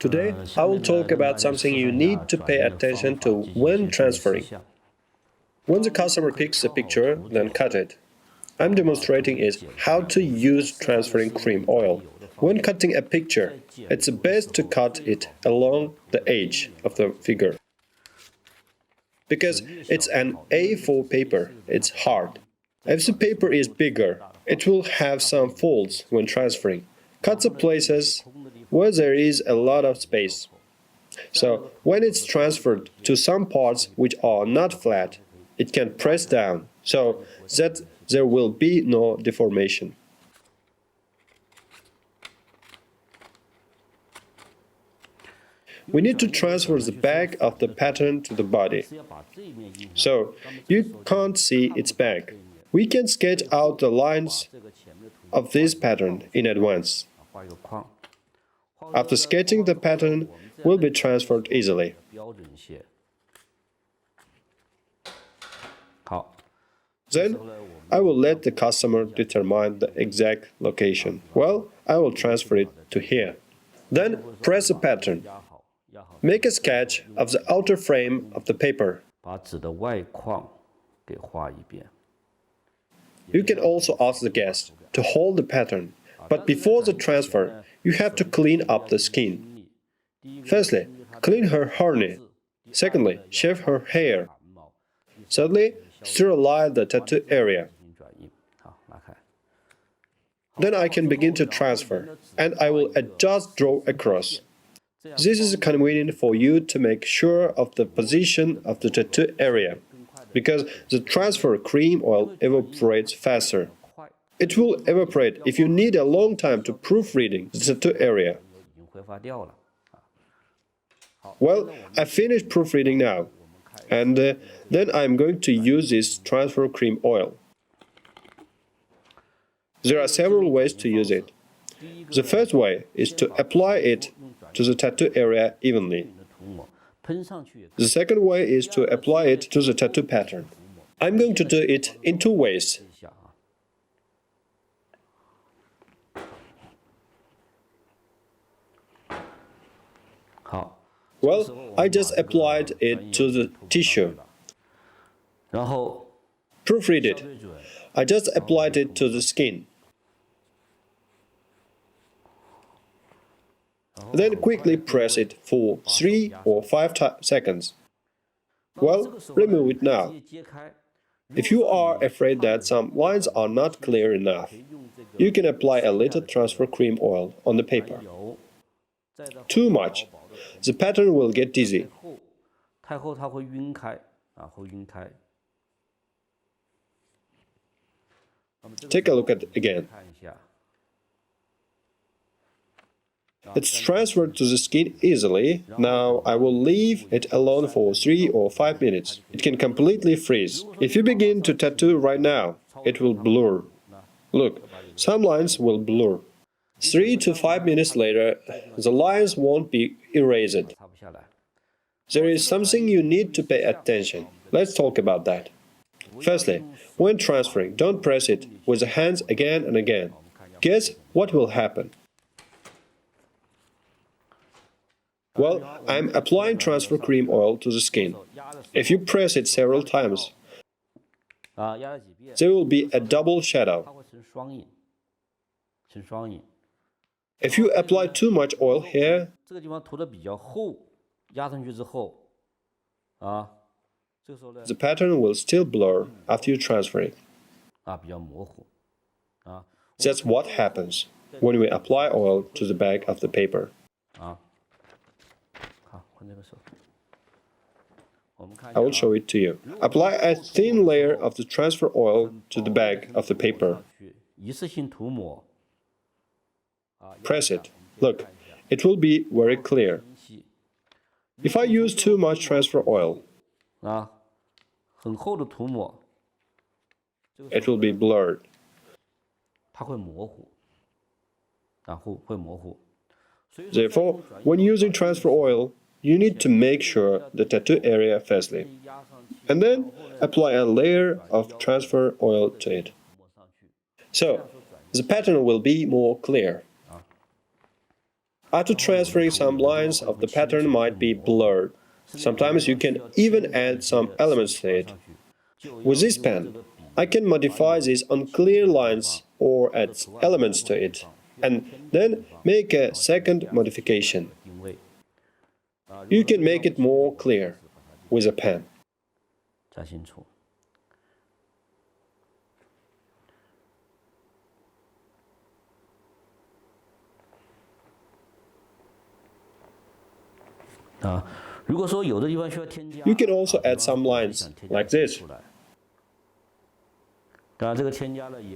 Today, I will talk about something you need to pay attention to when transferring. When the customer picks a picture, then cut it. I'm demonstrating is how to use transferring cream oil. When cutting a picture, it's best to cut it along the edge of the figure. Because it's an A4 paper, it's hard. If the paper is bigger, it will have some folds when transferring. Cut the places where there is a lot of space. So, when it's transferred to some parts which are not flat, it can press down, so that there will be no deformation. We need to transfer the back of the pattern to the body. So, you can't see its back. We can sketch out the lines of this pattern in advance. After sketching, the pattern will be transferred easily. Then, I will let the customer determine the exact location. Well, I will transfer it to here. Then, press the pattern. Make a sketch of the outer frame of the paper. You can also ask the guest to hold the pattern, but before the transfer, you have to clean up the skin. Firstly, clean her hairnet. Secondly, shave her hair. Thirdly, sterilize the tattoo area. Then I can begin to transfer, and I will just draw across. This is convenient for you to make sure of the position of the tattoo area, because the transfer cream oil evaporates faster. It will evaporate if you need a long time to proofreading the tattoo area. Well, I finished proofreading now, and then I'm going to use this transfer cream oil. There are several ways to use it. The first way is to apply it to the tattoo area evenly. The second way is to apply it to the tattoo pattern. I'm going to do it in two ways. Well, I just applied it to the tissue. Proofread it. I just applied it to the skin. Then quickly press it for 3 or 5 seconds. Well, remove it now. If you are afraid that some lines are not clear enough, you can apply a little transfer cream oil on the paper. Too much, the pattern will get dizzy. Take a look at it again. It's transferred to the skin easily. Now I will leave it alone for 3 or 5 minutes. It can completely freeze. If you begin to tattoo right now, it will blur. Look, some lines will blur. 3 to 5 minutes later, the lines won't be erased. There is something you need to pay attention. Let's talk about that. Firstly, when transferring, don't press it with the hands again and again. Guess what will happen? Well, I'm applying transfer cream oil to the skin. If you press it several times, there will be a double shadow. If you apply too much oil here, the pattern will still blur after you transfer it. That's what happens when we apply oil to the back of the paper. I will show it to you. Apply a thin layer of the transfer oil to the back of the paper. Press it. Look, it will be very clear. If I use too much transfer oil, it will be blurred. Therefore, when using transfer oil, you need to make sure the tattoo area firstly, and then apply a layer of transfer oil to it. So, the pattern will be more clear. After transferring, some lines of the pattern might be blurred. Sometimes you can even add some elements to it. With this pen, I can modify these unclear lines or add elements to it, and then make a second modification. You can make it more clear with a pen. You can also add some lines, like this.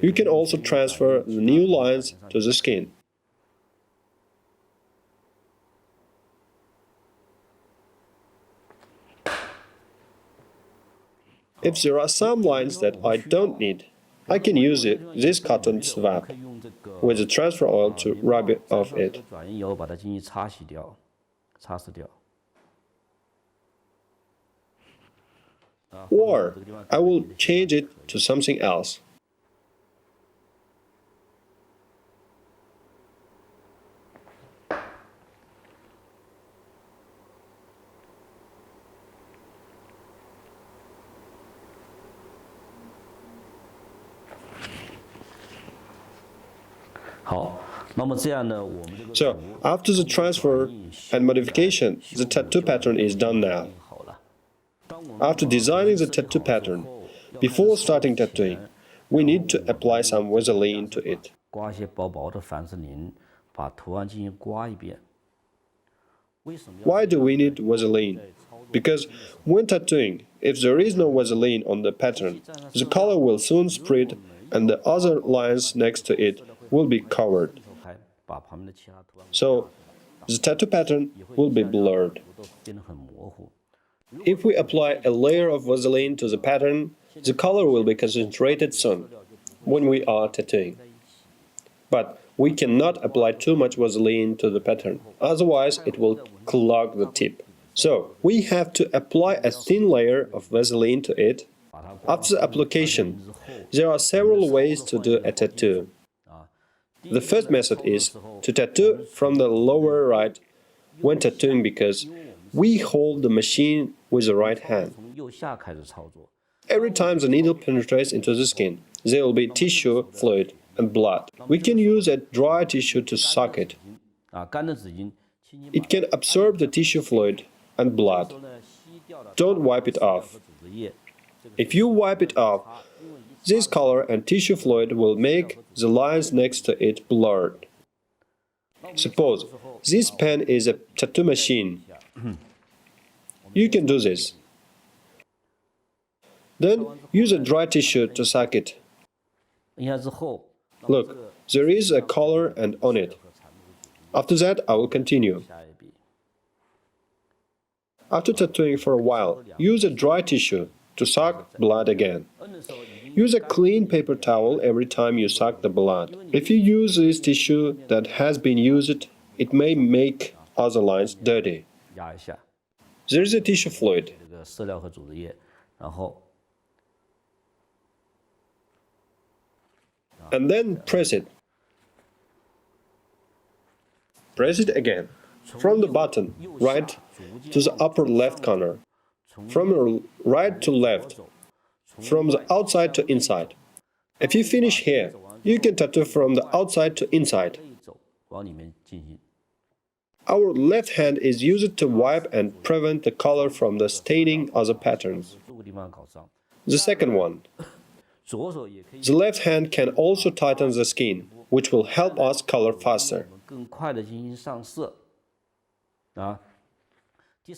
You can also transfer the new lines to the skin. If there are some lines that I don't need, I can use this cotton swab with the transfer oil to rub off it. Or I will change it to something else. So, after the transfer and modification, the tattoo pattern is done now. After designing the tattoo pattern, before starting tattooing, we need to apply some Vaseline to it. Why do we need Vaseline? Because when tattooing, if there is no Vaseline on the pattern, the color will soon spread and the other lines next to it will be covered. So, the tattoo pattern will be blurred. If we apply a layer of Vaseline to the pattern, the color will be concentrated soon, when we are tattooing. But we cannot apply too much Vaseline to the pattern, otherwise it will clog the tip. So, we have to apply a thin layer of Vaseline to it. After the application, there are several ways to do a tattoo. The first method is to tattoo from the lower right when tattooing because we hold the machine with the right hand. Every time the needle penetrates into the skin, there will be tissue, fluid, and blood. We can use a dry tissue to suck it. It can absorb the tissue fluid and blood. Don't wipe it off. If you wipe it off, this color and tissue fluid will make the lines next to it blurred. Suppose this pen is a tattoo machine. You can do this. Then use a dry tissue to suck it. Look, there is a color and on it. After that, I will continue. After tattooing for a while, use a dry tissue to suck blood again. Use a clean paper towel every time you suck the blood. If you use this tissue that has been used, it may make other lines dirty. There is a tissue fluid. And then press it. Press it again. From the bottom, right to the upper left corner. From right to left. From the outside to inside. If you finish here, you can tattoo from the outside to inside. Our left hand is used to wipe and prevent the color from the staining other patterns. The second one. The left hand can also tighten the skin, which will help us color faster.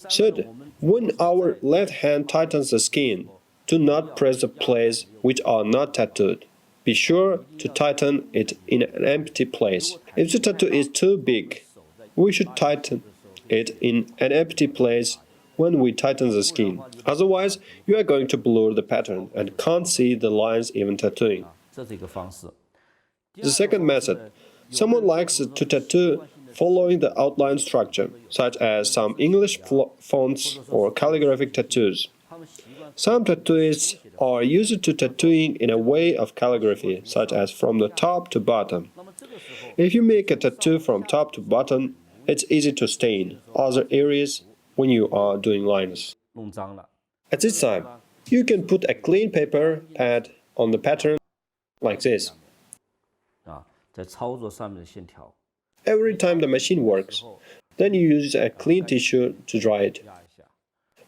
Third, when our left hand tightens the skin, do not press the places which are not tattooed. Be sure to tighten it in an empty place. If the tattoo is too big, we should tighten it in an empty place when we tighten the skin. Otherwise, you are going to blur the pattern and can't see the lines even tattooing. The second method. Someone likes to tattoo following the outline structure, such as some English fonts or calligraphic tattoos. Some tattooists are used to tattooing in a way of calligraphy, such as from the top to bottom. If you make a tattoo from top to bottom, it's easy to stain other areas when you are doing lines. At this time, you can put a clean paper pad on the pattern like this. Every time the machine works, then you use a clean tissue to dry it.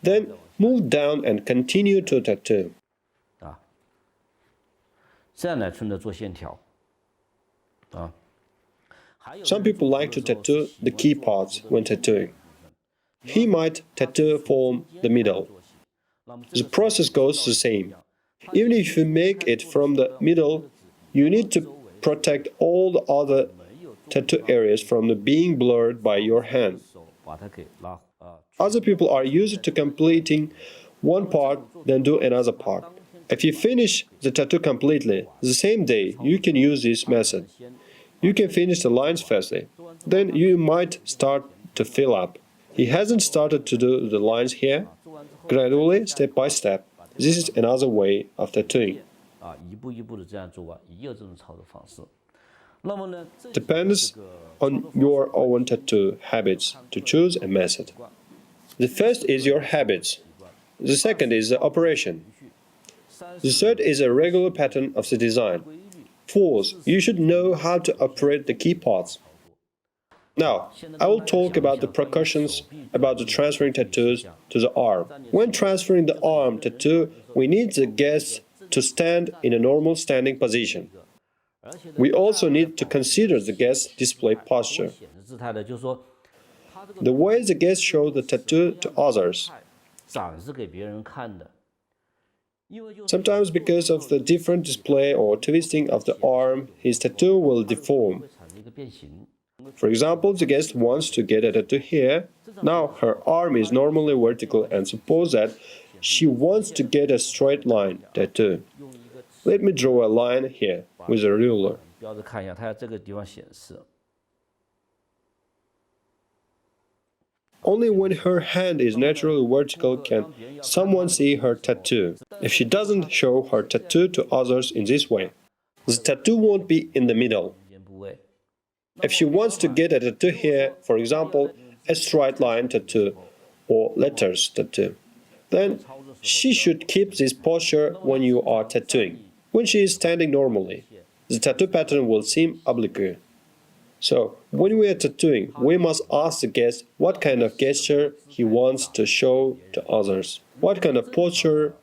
Then move down and continue to tattoo. Some people like to tattoo the key parts when tattooing. He might tattoo from the middle. The process goes the same. Even if you make it from the middle, you need to protect all the other tattoo areas from being blurred by your hand. Other people are used to completing one part, then do another part. If you finish the tattoo completely the same day, you can use this method. You can finish the lines firstly, then you might start to fill up. He hasn't started to do the lines here. Gradually, step by step. This is another way of tattooing. Depends on your own tattoo habits to choose a method. The first is your habits. The second is the operation. The third is a regular pattern of the design. Fourth, you should know how to operate the key parts. Now, I will talk about the precautions about the transferring tattoos to the arm. When transferring the arm tattoo, we need the guest to stand in a normal standing position. We also need to consider the guest's display posture. The way the guest shows the tattoo to others. Sometimes because of the different display or twisting of the arm, his tattoo will deform. For example, the guest wants to get a tattoo here. Now her arm is normally vertical and suppose that she wants to get a straight line tattoo. Let me draw a line here with a ruler. Only when her hand is naturally vertical can someone see her tattoo. If she doesn't show her tattoo to others in this way, the tattoo won't be in the middle. If she wants to get a tattoo here, for example, a straight line tattoo or letters tattoo, then she should keep this posture when you are tattooing. When she is standing normally, the tattoo pattern will seem oblique. So, when we are tattooing, we must ask the guest what kind of gesture he wants to show to others. What kind of posture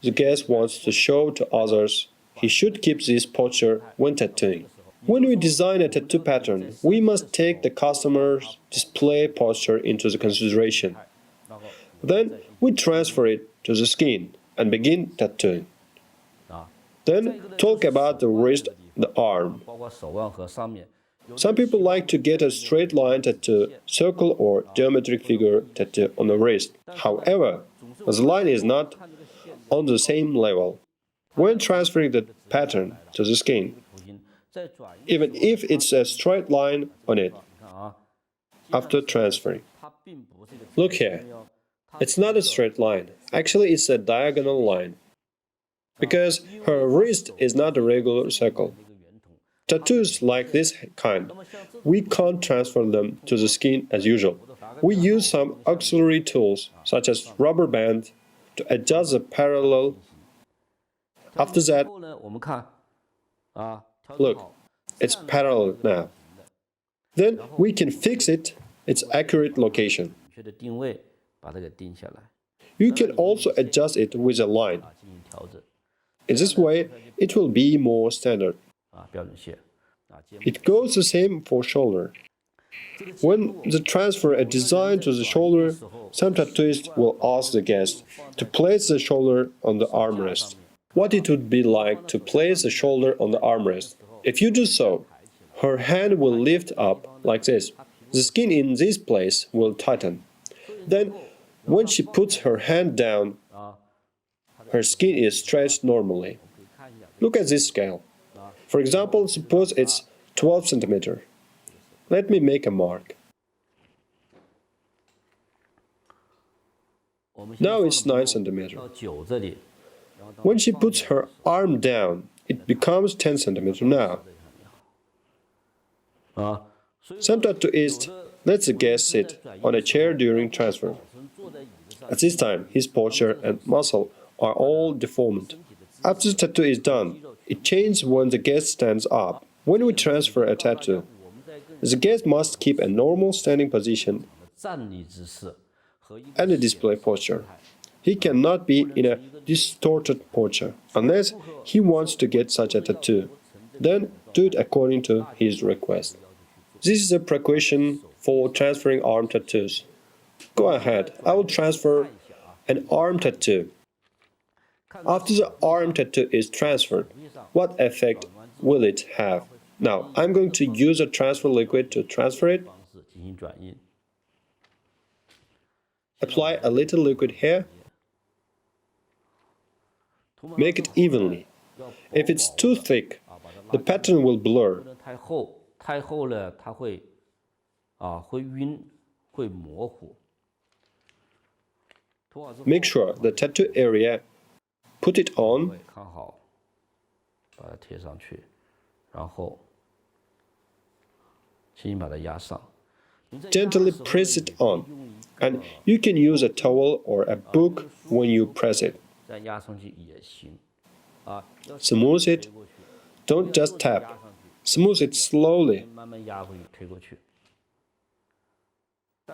the guest wants to show to others. He should keep this posture when tattooing. When we design a tattoo pattern, we must take the customer's display posture into the consideration. Then we transfer it to the skin and begin tattooing. Then talk about the wrist, the arm. Some people like to get a straight line tattoo, circle or geometric figure tattoo on the wrist. However, the line is not on the same level. When transferring the pattern to the skin, even if it's a straight line on it, after transferring. Look here, it's not a straight line, actually it's a diagonal line, because her wrist is not a regular circle. Tattoos like this kind, we can't transfer them to the skin as usual. We use some auxiliary tools, such as rubber band, to adjust the parallel. After that, look, it's parallel now. Then we can fix its accurate location. You can also adjust it with a line. In this way, it will be more standard. It goes the same for shoulder. When the transfer a design to the shoulder, some tattooist will ask the guest to place the shoulder on the armrest. What it would be like to place the shoulder on the armrest. If you do so, her hand will lift up like this. The skin in this place will tighten. Then, when she puts her hand down, her skin is stretched normally. Look at this scale. For example, suppose it's 12 cm. Let me make a mark. Now it's 9 cm. When she puts her arm down, it becomes 10 cm now. Some tattooists Let the guest sit on a chair during transfer. At this time, his posture and muscle are all deformed. After the tattoo is done, it changes when the guest stands up. When we transfer a tattoo, the guest must keep a normal standing position and a display posture. He cannot be in a distorted posture unless he wants to get such a tattoo. Then do it according to his request. This is a precaution for transferring arm tattoos. Go ahead, I will transfer an arm tattoo. After the arm tattoo is transferred, what effect will it have? Now, I'm going to use a transfer liquid to transfer it. Apply a little liquid here. Make it evenly. If it's too thick, the pattern will blur. Make sure the tattoo area, put it on, gently press it on, and you can use a towel or a book when you press it. Smooth it, don't just tap, smooth it slowly.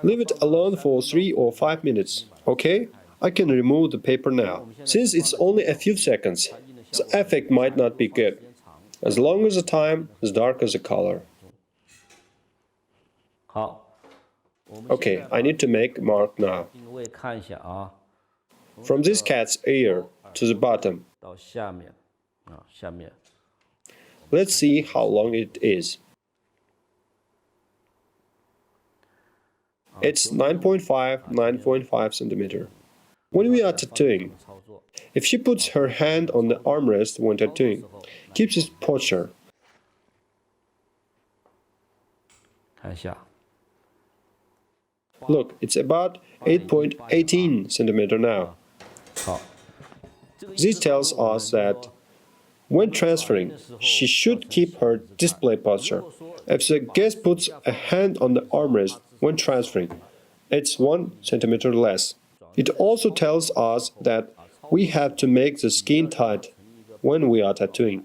Leave it alone for 3 or 5 minutes, okay? I can remove the paper now. Since it's only a few seconds, the effect might not be good. As long as the time is dark as the color. Okay, I need to make a mark now. From this cat's ear to the bottom. Let's see how long it is. It's 9.5 centimeter. When we are tattooing, if she puts her hand on the armrest when tattooing, keeps its posture. Look, it's about 8.18 centimeter now. This tells us that when transferring, she should keep her display posture. If the guest puts a hand on the armrest when transferring, it's 1 centimeter less. It also tells us that we have to make the skin tight when we are tattooing.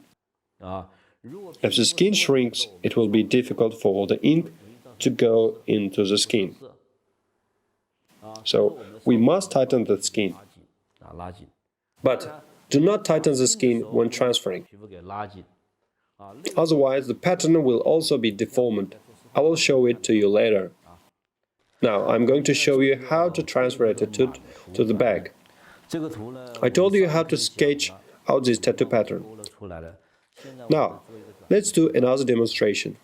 If the skin shrinks, it will be difficult for the ink to go into the skin. So we must tighten the skin. But do not tighten the skin when transferring. Otherwise, the pattern will also be deformed. I will show it to you later. Now, I'm going to show you how to transfer a tattoo to the bag. I told you how to sketch out this tattoo pattern. Now, let's do another demonstration.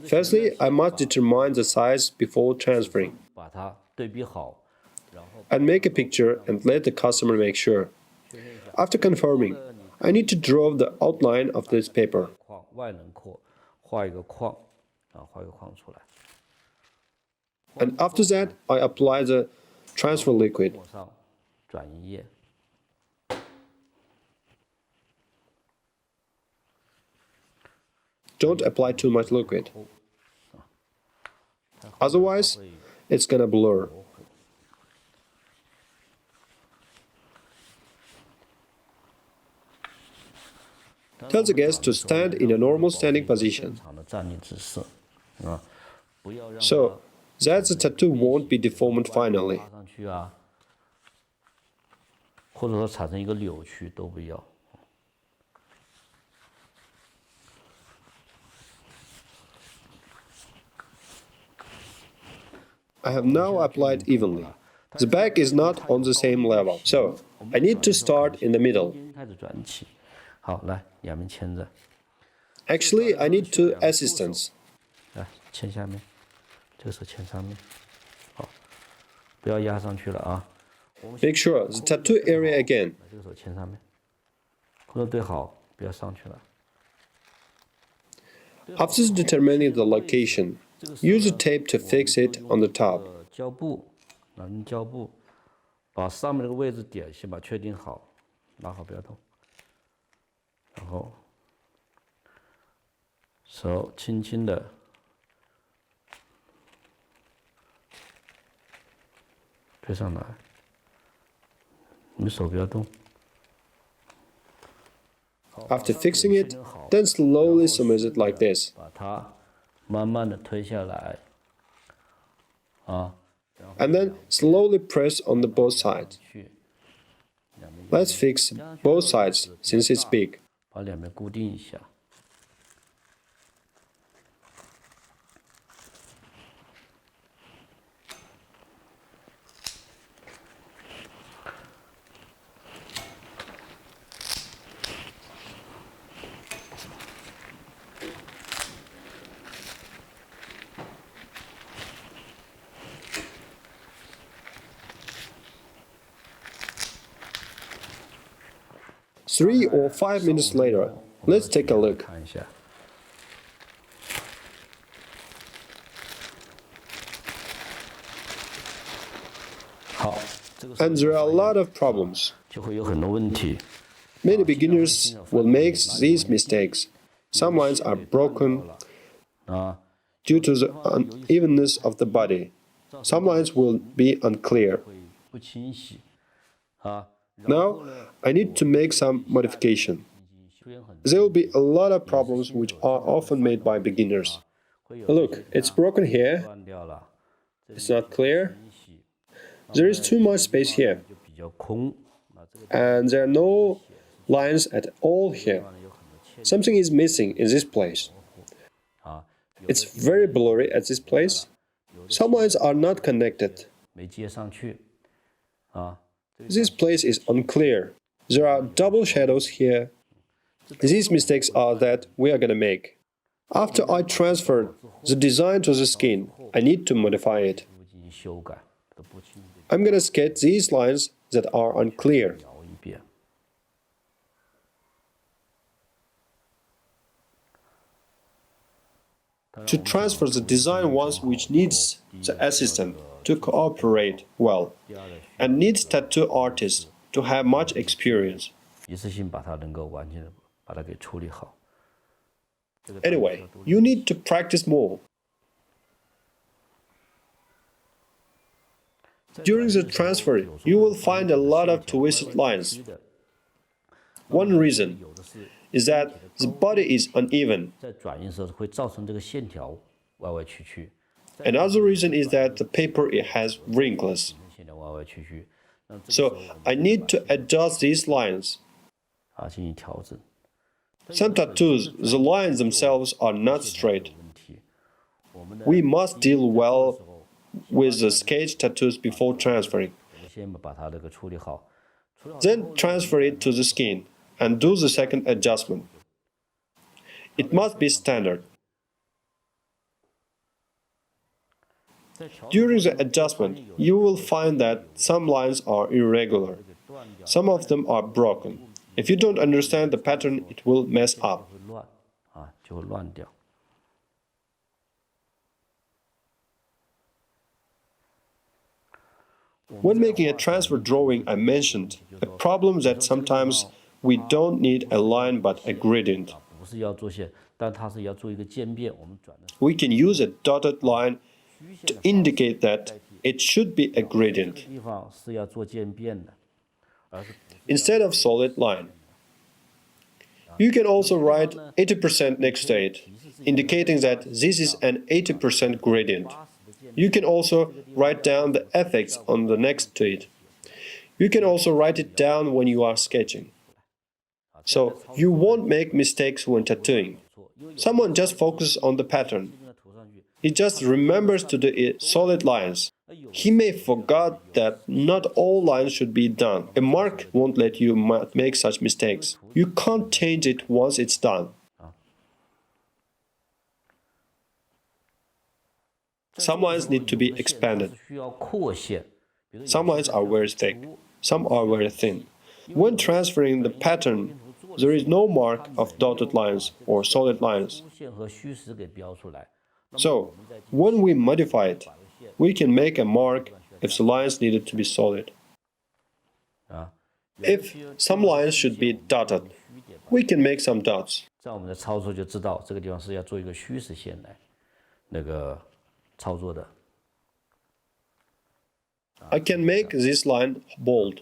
Firstly, I must determine the size before transferring. And make a picture and let the customer make sure. After confirming, I need to draw the outline of this paper. And after that, I apply the transfer liquid. Don't apply too much liquid. Otherwise, it's gonna blur. Tell the guest to stand in a normal standing position, so that the tattoo won't be deformed finally. I have now applied evenly. The back is not on the same level, so I need to start in the middle. Actually, I need 2 assistants. Make sure the tattoo area again. After determining the location, use the tape to fix it on the top. 推上来，你手不要动。 After fixing it, then slowly submerge it like this. 把它慢慢的推下来，And then slowly press on the both sides. Let's fix both sides since it's big. 把两边固定一下。 3 or 5 minutes later, let's take a look. 看一下， 好，这个 And there are a lot of problems. 就会有很多问题。 Many beginners will make these mistakes. Some lines are broken 啊， due to the unevenness of the body. Some lines will be unclear. 会不清晰，啊， Now, I need to make some modification. 出现很 There will be a lot of problems which are often made by beginners. 会有 Look, it's broken here. 断掉了， It's not clear. 清晰， There is too much space here. 就比较空。那这个 And there are no lines at all here. 地方呢有很多欠 Something is missing in this place. 啊，有 It's very blurry at this place. Some lines are not connected. 没接上去，啊， This place is unclear. There are double shadows here. These mistakes are that we are going to make. After I transfer the design to the skin, I need to modify it. 会进行修改，都不清楚 I'm going to sketch these lines that are unclear. 描一遍。 To transfer the design once which needs the assistant to cooperate well and needs tattoo artists to have much experience. 一次性把它能够完全的把它给处理好。 Anyway, you need to practice more. During the transfer, you will find a lot of twisted lines. One reason 有的是 is that the body is uneven. 在转印的时候会造成这个线条歪歪曲曲， Another reason is that the paper it has wrinkles. 线条歪歪曲曲，那这个 So I need to adjust these lines. 啊进行调整。 Some tattoos, the lines themselves are not straight. 问题，我们的 We must deal well with the sketch tattoos before transferring. 我们先把它这个处理好，处理好 Then transfer it to the skin and do the second adjustment. It must be standard. 在调整 During the adjustment, you will find that some lines are irregular. 断掉 Some of them are broken. If you don't understand the pattern, it will mess up. 会乱啊，就会乱掉。 When making a transfer drawing, I mentioned a problem that sometimes we don't need a line but a gradient. 不是要做线，但它是要做一个渐变。我们转的 We can use a dotted line to indicate that it should be a gradient 地方是要做渐变的，而是 instead of solid line. You can also write 80% next to it, indicating that this is an 80% gradient. You can also write down the effects on the next to it. You can also write it down when you are sketching. So you won't make mistakes when tattooing. Someone just focuses on the pattern. 这个涂上去， He just remembers to do it solid lines. He may forget that not all lines should be done. A mark won't let you make such mistakes. You can't change it once it's done. Some lines need to be expanded. 是需要扩线，比如 Some lines are very thick. Some are very thin. When transferring the pattern, there is no mark of dotted lines or solid lines. 粗线和虚实给标出来。 So, when we modify it, we can make a mark if the lines needed to be solid. 啊， If some lines should be dotted, we can make some dots. 这样我们的操作就知道这个地方是要做一个虚实线来那个操作的。I can make this line bold.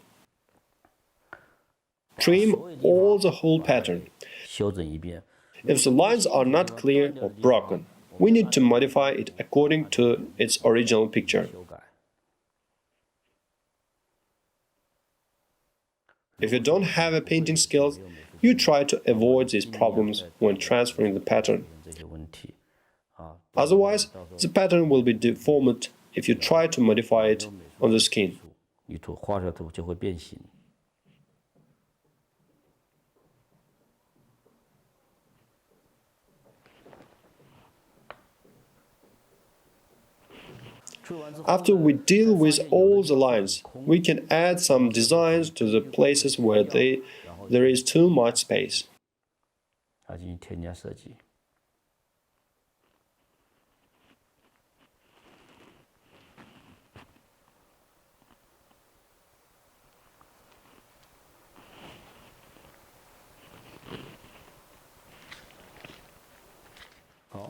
Trim all the whole pattern. 修整一遍。 If the lines are not clear or broken, we need to modify it according to its original picture. 修改。 If you don't have a painting skills, you try to avoid these problems when transferring the pattern. 这些问题啊， Otherwise, the pattern will be deformed if you try to modify it on the skin. 你图画出来图就会变形。 After we deal with all the lines, we can add some designs to the places where there is too much space. 啊，进行添加设计。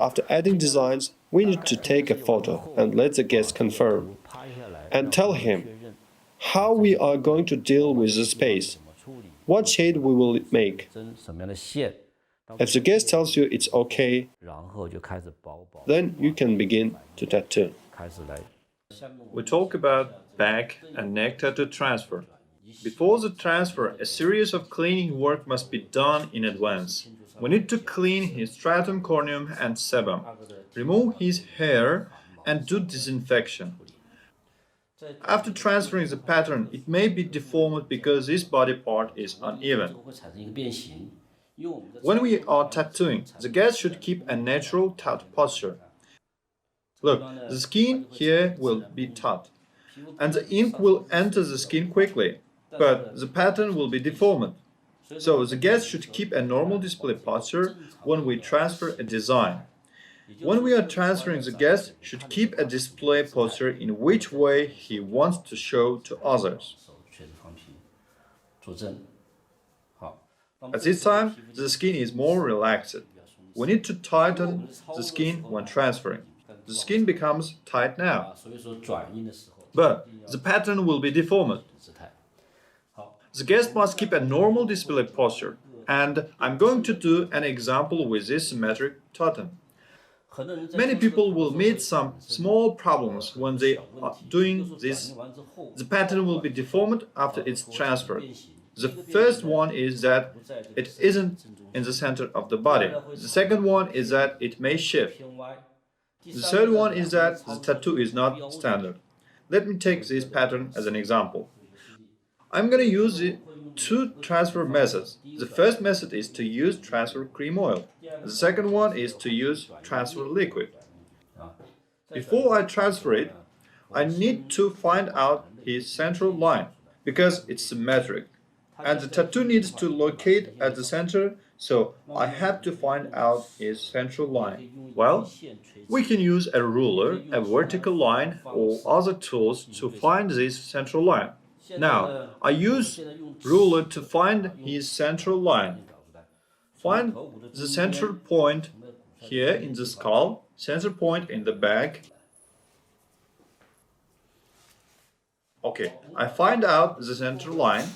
After adding designs, we need to take a photo and let the guest confirm, 拍下来， and tell him 确认 how we are going to deal with the space, 怎么处理， what shade we will make. 针什么样的线， If the guest tells you it's okay, 然后就开始薄薄， then you can begin to tattoo. 开始来。 We talk about back and neck tattoo transfer. Before the transfer, a series of cleaning work must be done in advance. We need to clean his stratum corneum and sebum, remove his hair, and do disinfection. After transferring the pattern, it may be deformed because this body part is uneven. 会产生一个变形，因为我们的 When we are tattooing, the guest should keep a natural tattoo posture. Look, the skin here will be taut, and the ink will enter the skin quickly, but the pattern will be deformed. So the guest should keep a normal display posture when we transfer a design. When we are transferring, the guest should keep a display posture in which way he wants to show to others. 手确实放平，坐正。好， At this time, the skin is more relaxed. We need to tighten the skin when transferring. The skin becomes tight now, 所以说转印的时候， but the pattern will be deformed. 姿态。好， The guest must keep a normal display posture, and I'm going to do an example with this symmetric totem. 很多人在 Many people will meet some small problems when they are doing this. 完之后， The pattern will be deformed after it's transferred. The first one is that it isn't in the center of the body. The second one is that it may shift. 偏歪。 The third one is that the tattoo is not standard. Let me take this pattern as an example. I'm going to use the two transfer methods. The first method is to use transfer cream oil. The second one is to use transfer liquid. Before I transfer it, I need to find out his central line because it's symmetric. And the tattoo needs to locate at the center, so I have to find out his central line. Well, we can use a ruler, a vertical line, or other tools to find this central line. Now, I use ruler to find his central line. Find the central point here in the skull, center point in the back. Okay, I find out the central line.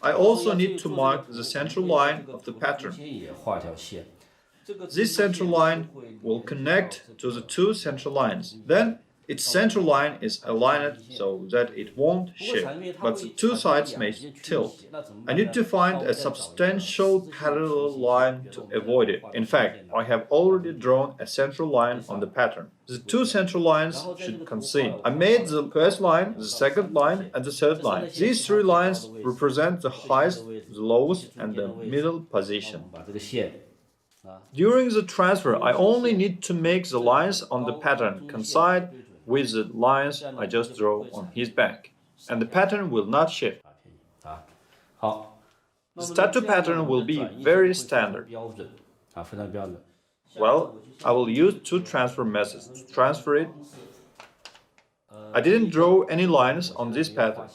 I also need to mark the central line of the pattern. 也画条线。 This central line will connect to the two central lines. Then its central line is aligned so that it won't shift, but the two sides may tilt. I need to find a substantial parallel line to avoid it. In fact, I have already drawn a central line on the pattern. The two central lines should coincide. I made the first line, the second line, and the third line. These three lines represent the highest, the lowest, and the middle position. 把这个线 During the transfer, I only need to make the lines on the pattern coincide with the lines I just drew on his back, and the pattern will not shift. 啊，好。 The tattoo pattern will be very standard. 标准啊，非常标准。 Well, I will use two transfer methods to transfer it. I didn't draw any lines on this pattern.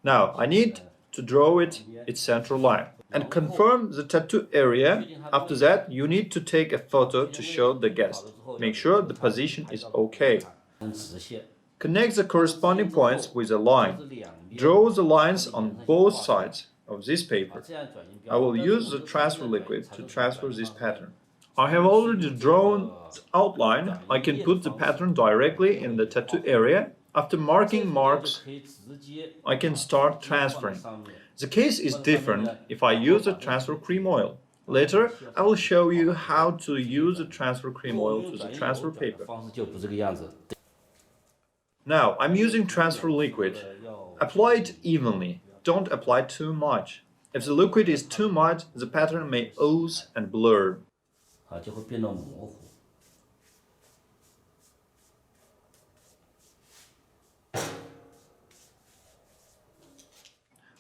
Now, I need to draw its central line. And confirm the tattoo area. After that, you need to take a photo to show the guest. Make sure the position is okay. 跟直线。Connect the corresponding points with a line. Draw the lines on both sides of this paper. I will use the transfer liquid to transfer this pattern. I have already drawn the outline. I can put the pattern directly in the tattoo area. After marking marks, I can start transferring. The case is different if I use the transfer cream oil. Later, I will show you how to use the transfer cream oil to the transfer paper. Now, I'm using transfer liquid. Apply it evenly. Don't apply too much. If the liquid is too much, the pattern may ooze and blur.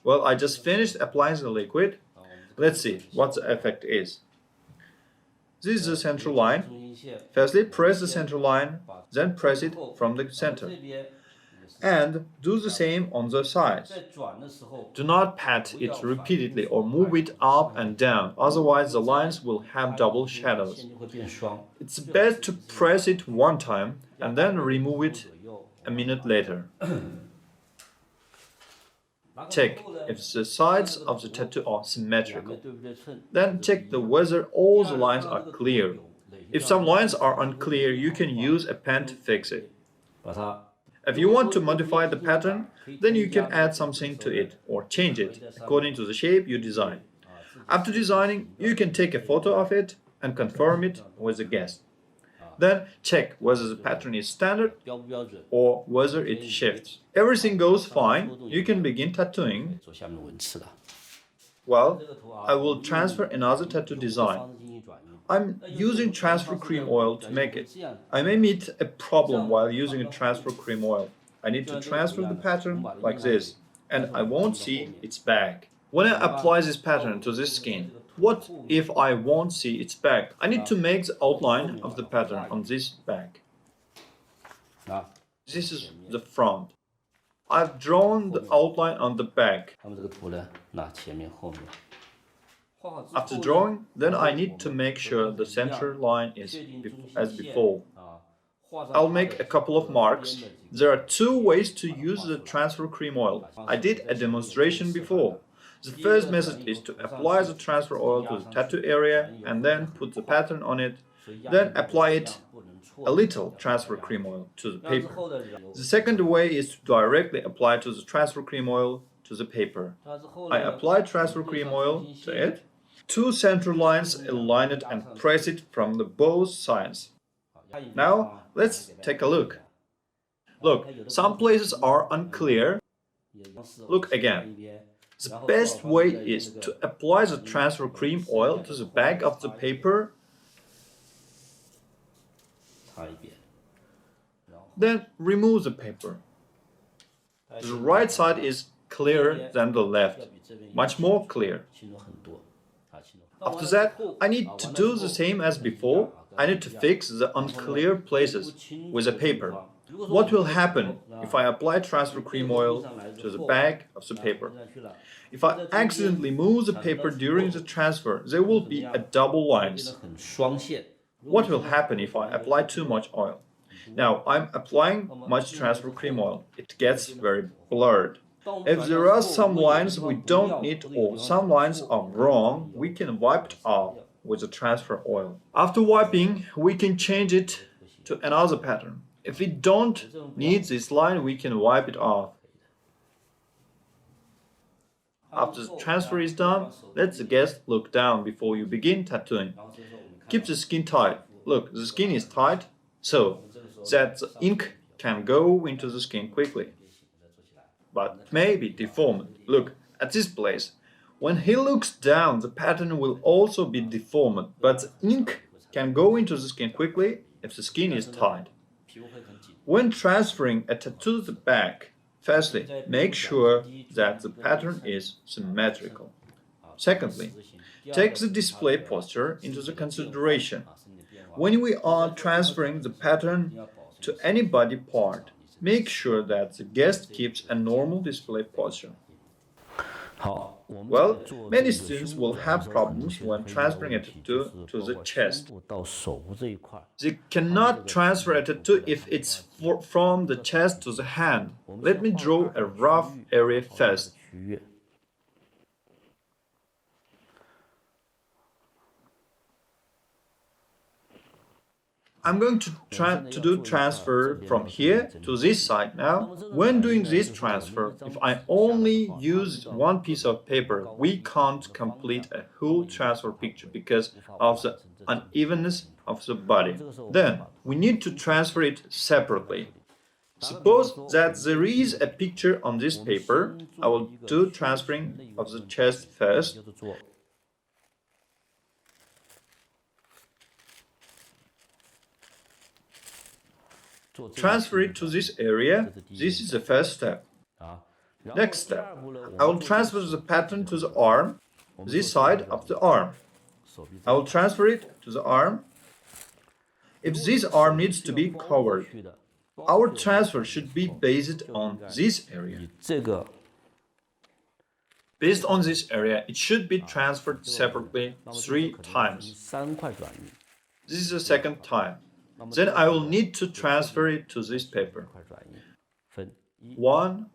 Well, I just finished applying the liquid. Let's see what the effect is. This is the central line. Firstly, press the central line, then press it from the center. And do the same on the sides. Do not pat it repeatedly or move it up and down, otherwise the lines will have double shadows. It's best to press it one time and then remove it a minute later. Check if the sides of the tattoo are symmetrical. Then check whether all the lines are clear. If some lines are unclear, you can use a pen to fix it. If you want to modify the pattern, then you can add something to it or change it according to the shape you design. After designing, you can take a photo of it and confirm it with the guest. Then check whether the pattern is standard or whether it shifts. Everything goes fine, you can begin tattooing. Well, I will transfer another tattoo design. I'm using transfer cream oil to make it. I may meet a problem while using a transfer cream oil. I need to transfer the pattern like this, and I won't see its back. When I apply this pattern to this skin, what if I won't see its back? I need to make the outline of the pattern on this back. This is the front. I've drawn the outline on the back. After drawing, then I need to make sure the center line is as before. I'll make a couple of marks. There are two ways to use the transfer cream oil. I did a demonstration before. The first method is to apply the transfer oil to the tattoo area and then put the pattern on it. Then apply it a little transfer cream oil to the paper. The second way is to directly apply to the transfer cream oil to the paper. I apply transfer cream oil to it. Two center lines, align it and press it from both sides. Now, let's take a look. Look, some places are unclear. Look again. The best way is to apply the transfer cream oil to the back of the paper. Then remove the paper. The right side is clearer than the left, much more clear. After that, I need to do the same as before. I need to fix the unclear places with a paper. What will happen if I apply transfer cream oil to the back of the paper? If I accidentally move the paper during the transfer, there will be a double lines. What will happen if I apply too much oil? Now, I'm applying much transfer cream oil. It gets very blurred. If there are some lines we don't need or some lines are wrong, we can wipe it off with the transfer oil. After wiping, we can change it to another pattern. If we don't need this line, we can wipe it off. After the transfer is done, let the guest look down before you begin tattooing. Keep the skin tight. Look, the skin is tight, so that the ink can go into the skin quickly. But it may be deformed. Look at this place. When he looks down, the pattern will also be deformed, but the ink can go into the skin quickly if the skin is tight. When transferring a tattoo to the back, firstly, make sure that the pattern is symmetrical. Secondly, take the display posture into the consideration. When we are transferring the pattern to any body part, make sure that the guest keeps a normal display posture. Well, many students will have problems when transferring a tattoo to the chest. They cannot transfer a tattoo if it's from the chest to the hand. Let me draw a rough area first. I'm going to do transfer from here to this side now. When doing this transfer, if I only use one piece of paper, we can't complete a whole transfer picture because of the unevenness of the body. Then, we need to transfer it separately. Suppose that there is a picture on this paper. I will do transferring of the chest first. Transfer it to this area. This is the first step. Next step, I will transfer the pattern to the arm, this side of the arm. I will transfer it to the arm. If this arm needs to be covered, our transfer should be based on this area. Based on this area, it should be transferred separately 3 times. This is the second time. Then I will need to transfer it to this paper. 1,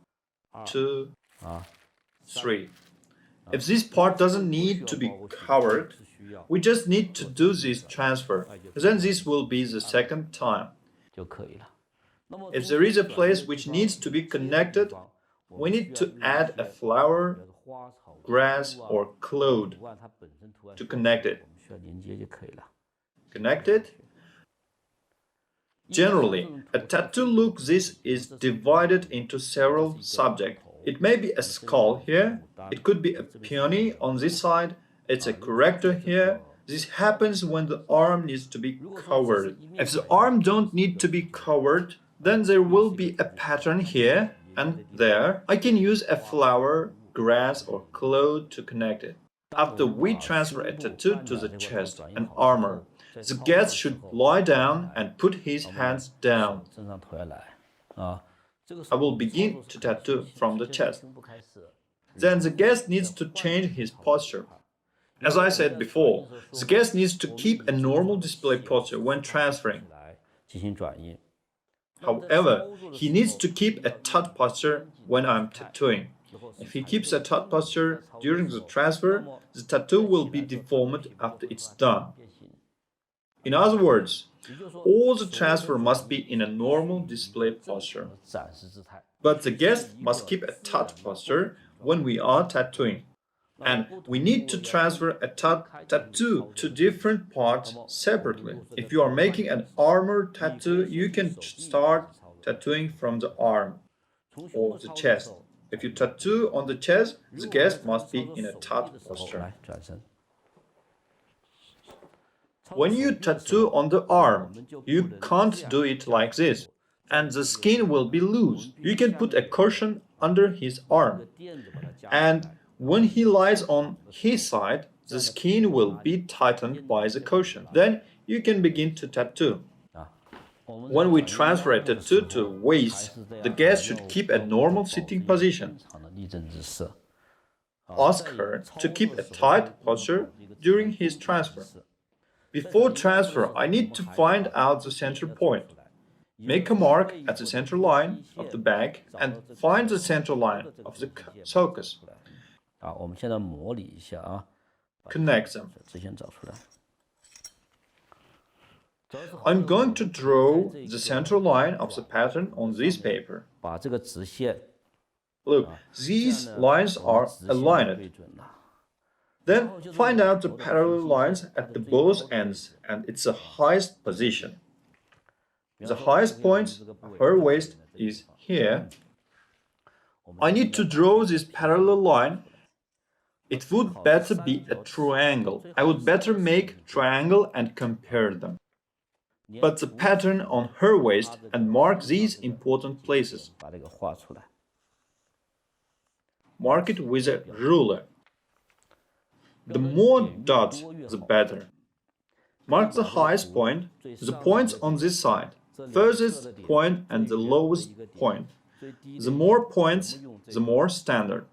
2, 3. If this part doesn't need to be covered, we just need to do this transfer. Then this will be the second time. If there is a place which needs to be connected, we need to add a flower, grass, or cloud to connect it. Connect it. Generally, a tattoo look this is divided into several subjects. It may be a skull here, it could be a peony on this side, it's a corrector here. This happens when the arm needs to be covered. If the arm don't need to be covered, then there will be a pattern here and there. I can use a flower, grass, or cloth to connect it. After we transfer a tattoo to the chest and armor, the guest should lie down and put his hands down. I will begin to tattoo from the chest. Then the guest needs to change his posture. As I said before, the guest needs to keep a normal display posture when transferring. However, he needs to keep a taut posture when I'm tattooing. If he keeps a taut posture during the transfer, the tattoo will be deformed after it's done. In other words, all the transfer must be in a normal display posture. But the guest must keep a taut posture when we are tattooing. And we need to transfer a tattoo to different parts separately. If you are making an armor tattoo, you can start tattooing from the arm or the chest. If you tattoo on the chest, the guest must be in a taut posture. When you tattoo on the arm, you can't do it like this, and the skin will be loose. You can put a cushion under his arm, and when he lies on his side, the skin will be tightened by the cushion. Then you can begin to tattoo. When we transfer a tattoo to waist, the guest should keep a normal sitting position. Ask her to keep a tight posture during his transfer. Before transfer, I need to find out the center point. Make a mark at the center line of the bag and find the center line of the sulcus. Connect them. I'm going to draw the center line of the pattern on this paper. Look, these lines are aligned. Then find out the parallel lines at the both ends and its highest position. The highest point of her waist is here. I need to draw this parallel line. It would better be a triangle. I would better make triangle and compare them. But the pattern on her waist and mark these important places. Mark it with a ruler. The more dots, the better. Mark the highest point, the points on this side, furthest point and the lowest point. The more points, the more standard.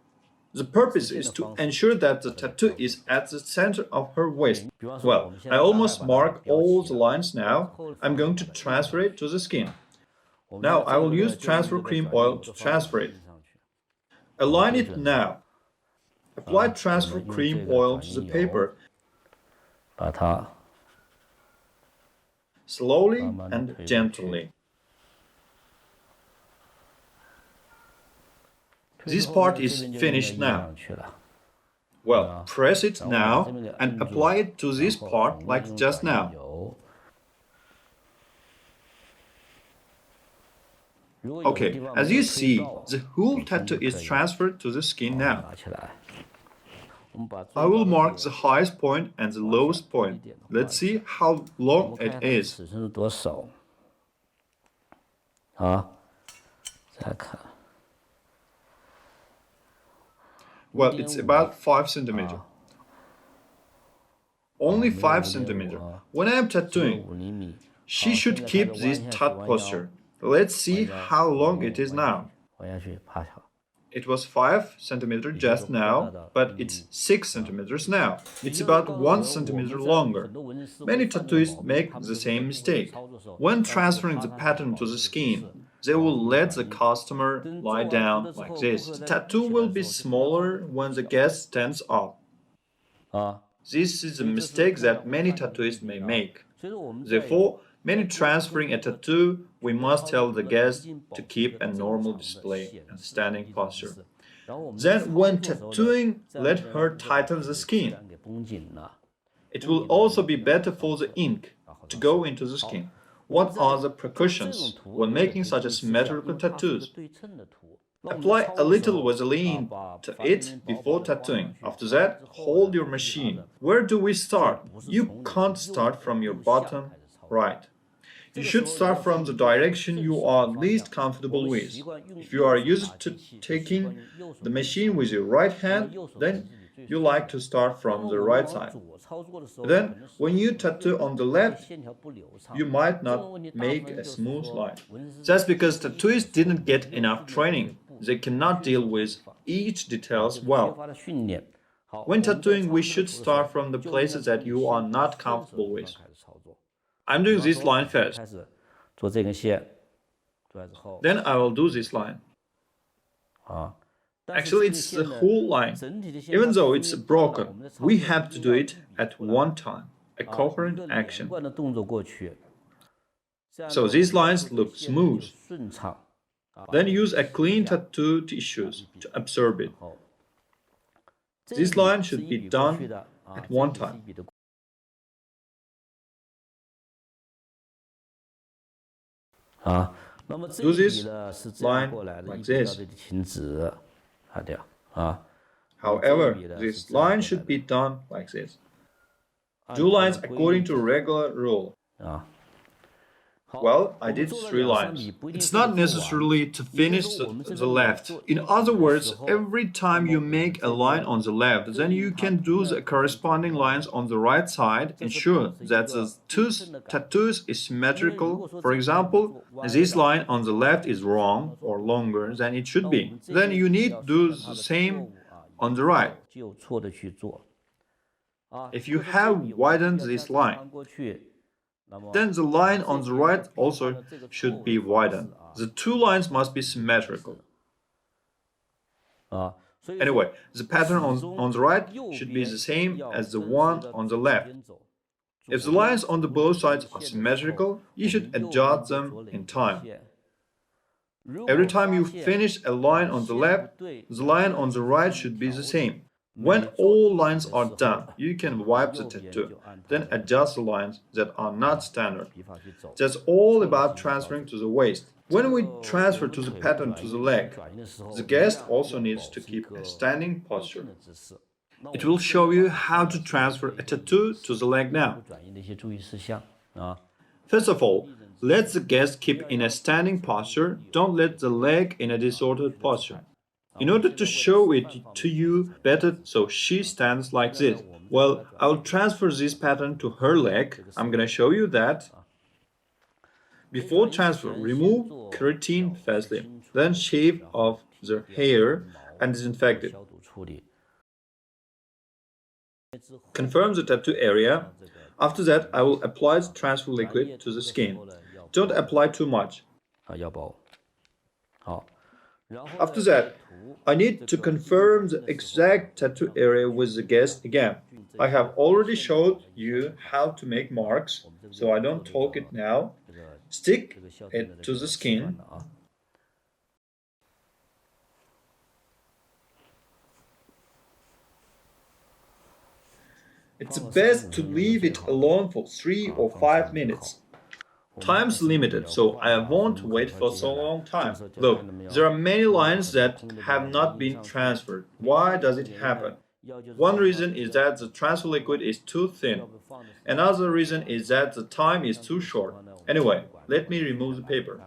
The purpose is to ensure that the tattoo is at the center of her waist. Well, I almost mark all the lines now. I'm going to transfer it to the skin. Now I will use transfer cream oil to transfer it. Align it now. Apply transfer cream oil to the paper slowly and gently. This part is finished now. Well, press it now and apply it to this part like just now. Okay, as you see, the whole tattoo is transferred to the skin now. I will mark the highest point and the lowest point. Let's see how long it is. Well, it's about 5 centimeters. Only 5 centimeters. When I am tattooing, she should keep this tight posture. Let's see how long it is now. It was 5 centimeters just now, but it's 6 centimeters now. It's about 1 centimeter longer. Many tattooists make the same mistake. When transferring the pattern to the skin, they will let the customer lie down like this. The tattoo will be smaller when the guest stands up. This is a mistake that many tattooists may make. Therefore, when transferring a tattoo, we must tell the guest to keep a normal display and standing posture. Then, when tattooing, let her tighten the skin. It will also be better for the ink to go into the skin. What are the precautions when making such a symmetrical tattoos? Apply a little Vaseline to it before tattooing. After that, hold your machine. Where do we start? You can't start from your bottom right. You should start from the direction you are least comfortable with. If you are used to taking the machine with your right hand, then you like to start from the right side. Then, when you tattoo on the left, you might not make a smooth line. That's because tattooists didn't get enough training. They cannot deal with each details well. When tattooing, we should start from the places that you are not comfortable with. I'm doing this line first. Then I will do this line. Actually, it's the whole line. Even though it's broken, we have to do it at one time, a coherent action. So these lines look smooth. Then use a clean tattoo tissues to absorb it. This line should be done at one time. Do this line like this. However, this line should be done like this. Do lines according to regular rule. Well, I did 3 lines. It's not necessarily to finish the left. In other words, every time you make a line on the left, then you can do the corresponding lines on the right side. Ensure that the two tattoos is symmetrical. For example, this line on the left is wrong or longer than it should be. Then you need to do the same on the right. If you have widened this line, then the line on the right also should be widened. The 2 lines must be symmetrical. Anyway, the pattern on the right should be the same as the one on the left. If the lines on the both sides are symmetrical, you should adjust them in time. Every time you finish a line on the left, the line on the right should be the same. When all lines are done, you can wipe the tattoo, then adjust the lines that are not standard. That's all about transferring to the waist. When we transfer to the pattern to the leg, the guest also needs to keep a standing posture. It will show you how to transfer a tattoo to the leg now. First of all, let the guest keep in a standing posture. Don't let the leg in a disordered posture. In order to show it to you better, so she stands like this. Well, I will transfer this pattern to her leg. I'm going to show you that. Before transfer, remove keratin firstly, then shave off the hair and disinfect it. Confirm the tattoo area. After that, I will apply the transfer liquid to the skin. Don't apply too much. After that, I need to confirm the exact tattoo area with the guest again. I have already showed you how to make marks, so I don't talk it now. Stick it to the skin. It's best to leave it alone for 3 or 5 minutes. Time's limited, so I won't wait for so long time. Look, there are many lines that have not been transferred. Why does it happen? One reason is that the transfer liquid is too thin. Another reason is that the time is too short. Anyway, let me remove the paper.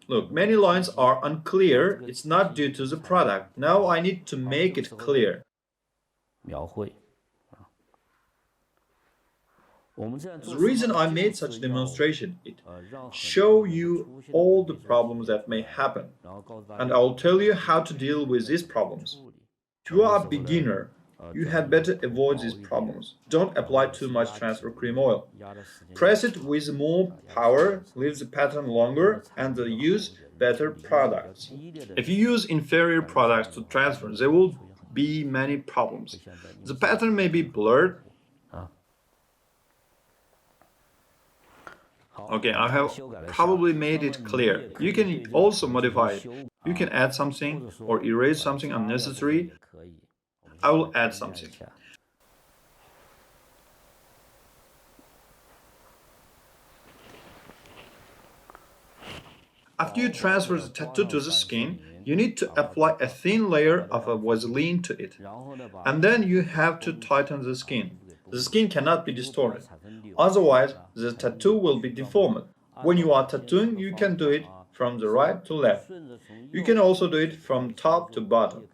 Look, many lines are unclear. It's not due to the product. Now I need to make it clear. The reason I made such a demonstration is to show you all the problems that may happen, and I will tell you how to deal with these problems. If you are a beginner, you had better avoid these problems. Don't apply too much transfer cream oil. Press it with more power, leave the pattern longer, and use better products. If you use inferior products to transfer, there will be many problems. The pattern may be blurred. Okay, I have probably made it clear. You can also modify it. You can add something or erase something unnecessary. I will add something. After you transfer the tattoo to the skin, you need to apply a thin layer of a Vaseline to it. And then you have to tighten the skin. The skin cannot be distorted. Otherwise, the tattoo will be deformed. When you are tattooing, you can do it from the right to left. You can also do it from top to bottom.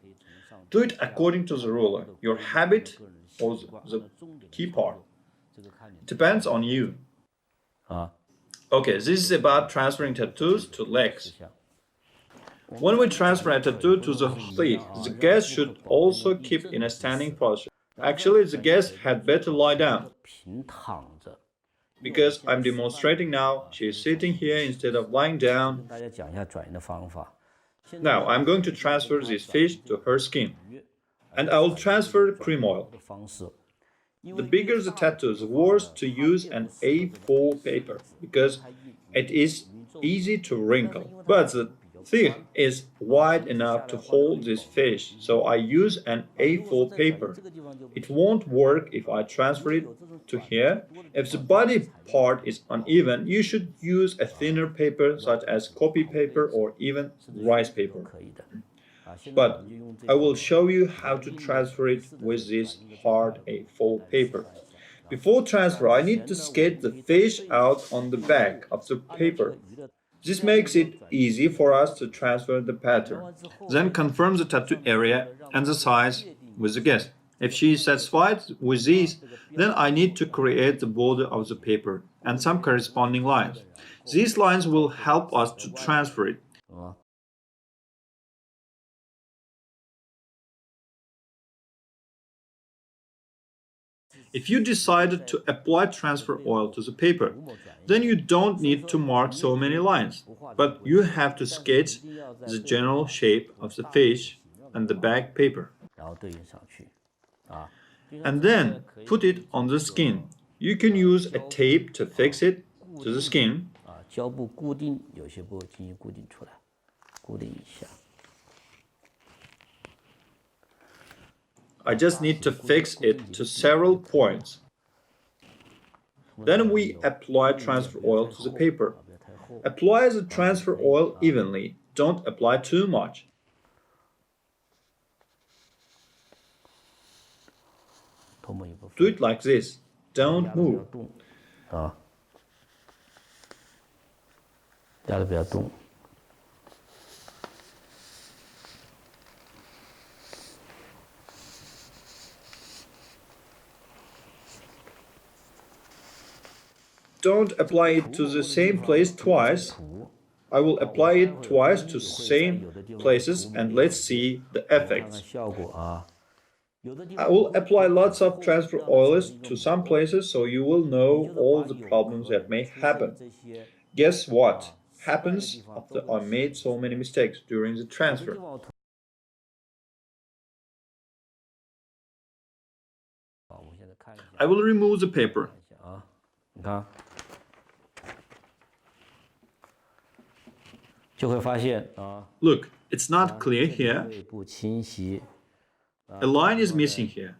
Do it according to the ruler, your habit, or the key part. It depends on you. Okay, this is about transferring tattoos to legs. When we transfer a tattoo to the feet, the guest should also keep in a standing posture. Actually, the guest had better lie down. Because I'm demonstrating now, she is sitting here instead of lying down. Now, I'm going to transfer this fish to her skin. And I will transfer cream oil. The bigger the tattoo, the worse to use an A4 paper because it is easy to wrinkle. But the thick is wide enough to hold this fish, so I use an A4 paper. It won't work if I transfer it to here. If the body part is uneven, you should use a thinner paper such as copy paper or even rice paper. But I will show you how to transfer it with this hard A4 paper. Before transfer, I need to sketch the fish out on the back of the paper. This makes it easy for us to transfer the pattern. Then confirm the tattoo area and the size with the guest. If she is satisfied with these, then I need to create the border of the paper and some corresponding lines. These lines will help us to transfer it. If you decided to apply transfer oil to the paper, then you don't need to mark so many lines, but you have to sketch the general shape of the fish and the back paper. And then put it on the skin. You can use a tape to fix it to the skin. I just need to fix it to several points. Then we apply transfer oil to the paper. Apply the transfer oil evenly. Don't apply too much. Do it like this. Don't move. don't apply it to the same place twice. I will apply it twice to same places and let's see the effects. I will apply lots of transfer oils to some places so you will know all the problems that may happen. Guess what happens after I made so many mistakes during the transfer? I will remove the paper. Look, it's not clear here. A line is missing here.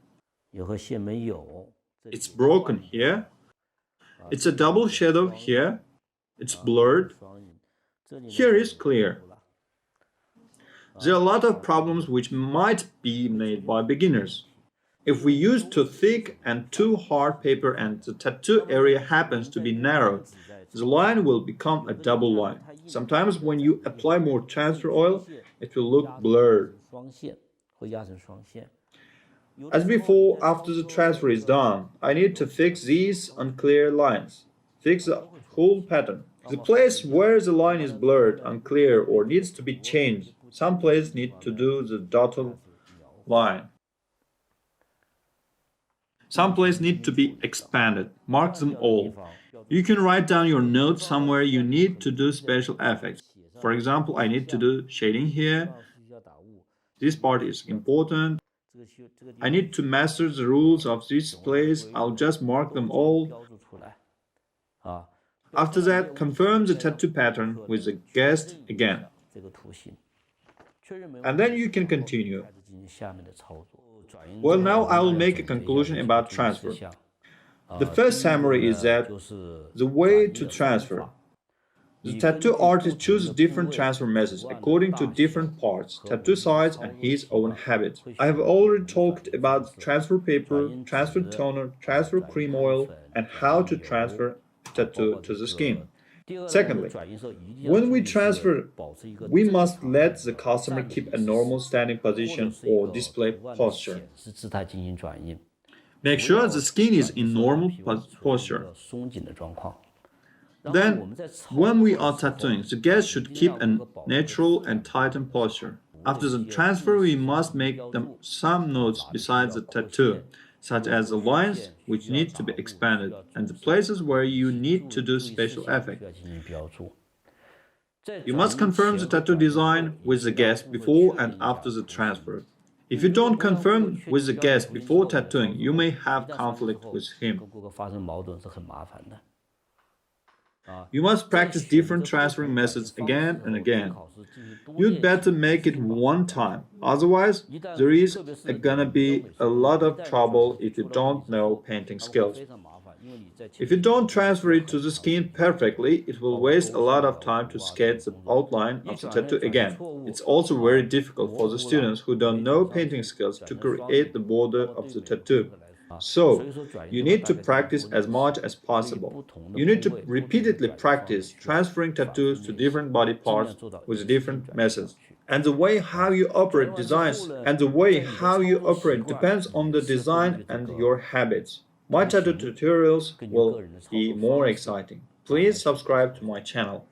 It's broken here. It's a double shadow here. It's blurred. Here is clear. There are a lot of problems which might be made by beginners. If we use too thick and too hard paper and the tattoo area happens to be narrow, the line will become a double line. Sometimes when you apply more transfer oil, it will look blurred. As before, after the transfer is done, I need to fix these unclear lines. Fix the whole pattern. The place where the line is blurred, unclear, or needs to be changed, some places need to do the dotted line. Some places need to be expanded. Mark them all. You can write down your notes somewhere you need to do special effects. For example, I need to do shading here. This part is important. I need to master the rules of this place. I'll just mark them all. After that, confirm the tattoo pattern with the guest again. And then you can continue. Well, now I will make a conclusion about transfer. The first summary is that the way to transfer. The tattoo artist chooses different transfer methods according to different parts, tattoo size, and his own habits. I have already talked about transfer paper, transfer toner, transfer cream oil, and how to transfer a tattoo to the skin. Secondly, when we transfer, we must let the customer keep a normal standing position or display posture. Make sure the skin is in normal posture. Then, when we are tattooing, the guest should keep a natural and tightened posture. After the transfer, we must make some notes besides the tattoo, such as the lines which need to be expanded and the places where you need to do special effect. You must confirm the tattoo design with the guest before and after the transfer. If you don't confirm with the guest before tattooing, you may have conflict with him. You must practice different transferring methods again and again. You'd better make it one time, otherwise there is gonna be a lot of trouble if you don't know painting skills. If you don't transfer it to the skin perfectly, it will waste a lot of time to sketch the outline of the tattoo again. It's also very difficult for the students who don't know painting skills to create the border of the tattoo. So, you need to practice as much as possible. You need to repeatedly practice transferring tattoos to different body parts with different methods. And the way how you operate depends on the design and your habits. My tattoo tutorials will be more exciting. Please subscribe to my channel.